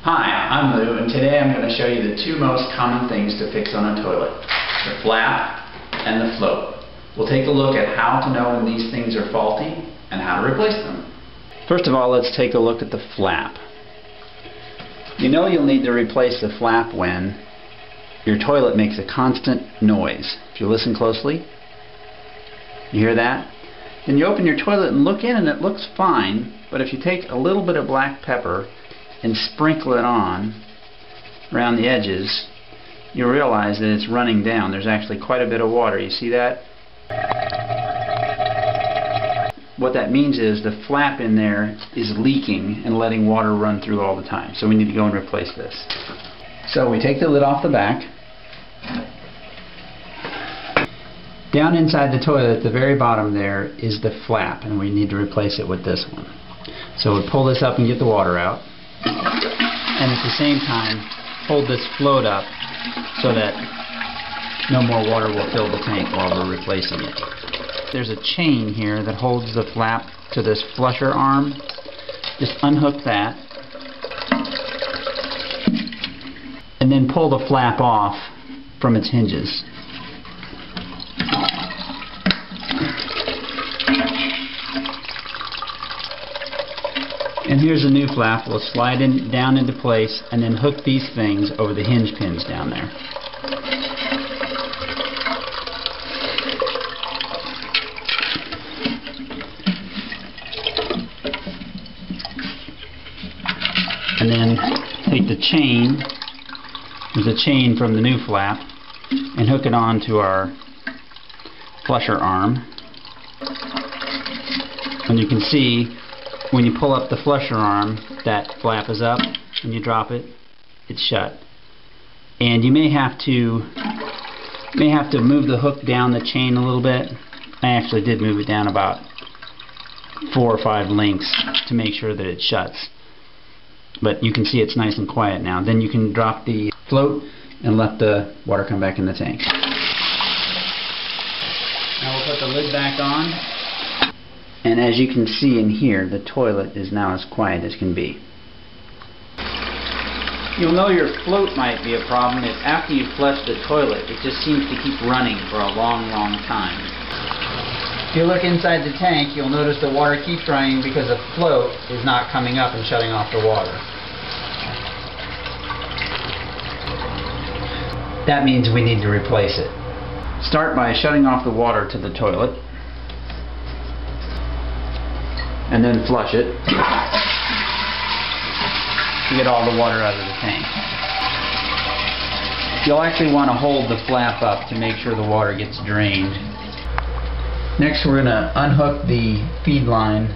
Hi, I'm Lou, and today I'm going to show you the two most common things to fix on a toilet, the flap and the float. We'll take a look at how to know when these things are faulty and how to replace them. First of all, let's take a look at the flap. You know you'll need to replace the flap when your toilet makes a constant noise. If you listen closely, you hear that? Then you open your toilet and look in and it looks fine, but if you take a little bit of black pepper and sprinkle it on around the edges, you'll realize that it's running down. There's actually quite a bit of water. You see that? What that means is the flap in there is leaking and letting water run through all the time. So we need to go and replace this. So we take the lid off the back. Down inside the toilet at the very bottom there is the flap, and we need to replace it with this one. So we pull this up and get the water out, and at the same time hold this float up so that no more water will fill the tank while we're replacing it. There's a chain here that holds the flap to this flusher arm. Just unhook that and then pull the flap off from its hinges. And here's a new flap. We'll slide it down into place and then hook these things over the hinge pins down there. And then take the chain, there's a chain from the new flap, and hook it onto our flusher arm. And you can see when you pull up the flusher arm, that flap is up. When you drop it, it's shut. And you may have to move the hook down the chain a little bit. I actually did move it down about 4 or 5 links to make sure that it shuts. But you can see it's nice and quiet now. Then you can drop the float and let the water come back in the tank. Now we'll put the lid back on. And as you can see in here, the toilet is now as quiet as can be. You'll know your float might be a problem if after you flush the toilet, it just seems to keep running for a long, long time. If you look inside the tank, you'll notice the water keeps running because the float is not coming up and shutting off the water. That means we need to replace it. Start by shutting off the water to the toilet, and then flush it to get all the water out of the tank. You'll actually want to hold the flap up to make sure the water gets drained. Next, we're going to unhook the feed line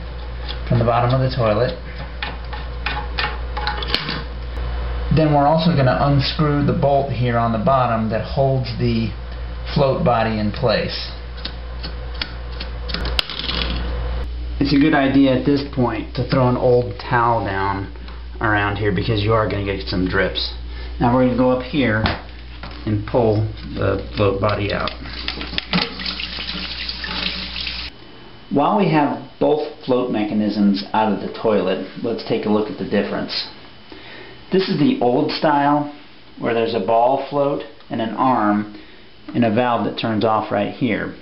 from the bottom of the toilet. Then we're also going to unscrew the bolt here on the bottom that holds the float body in place. It's a good idea at this point to throw an old towel down around here because you are going to get some drips. Now we're going to go up here and pull the float body out. While we have both float mechanisms out of the toilet, let's take a look at the difference. This is the old style where there's a ball float and an arm and a valve that turns off right here.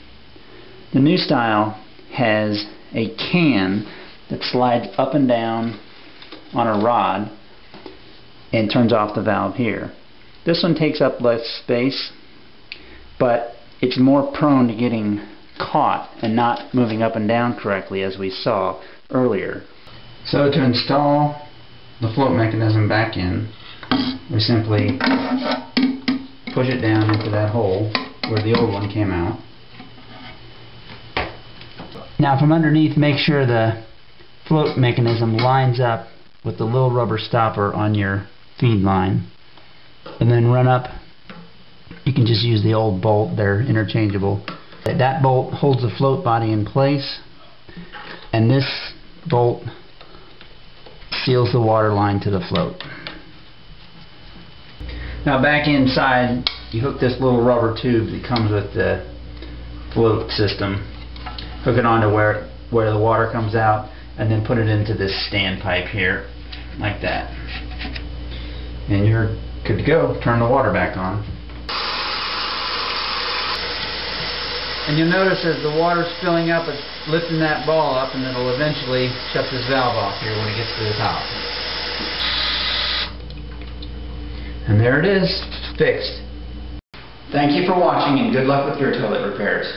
The new style has a can that slides up and down on a rod and turns off the valve here. This one takes up less space, but it's more prone to getting caught and not moving up and down correctly as we saw earlier. So to install the float mechanism back in, we simply push it down into that hole where the old one came out. Now from underneath, make sure the float mechanism lines up with the little rubber stopper on your feed line. And then run up. You can just use the old bolt, they're interchangeable. That bolt holds the float body in place, and this bolt seals the water line to the float. Now back inside, you hook this little rubber tube that comes with the float system. Hook it onto where the water comes out, and then put it into this standpipe here, like that. and you're good to go. Turn the water back on. And you'll notice as the water's filling up, it's lifting that ball up, and it'll eventually shut this valve off here when it gets to the top. And there it is, fixed. Thank you for watching, and good luck with your toilet repairs.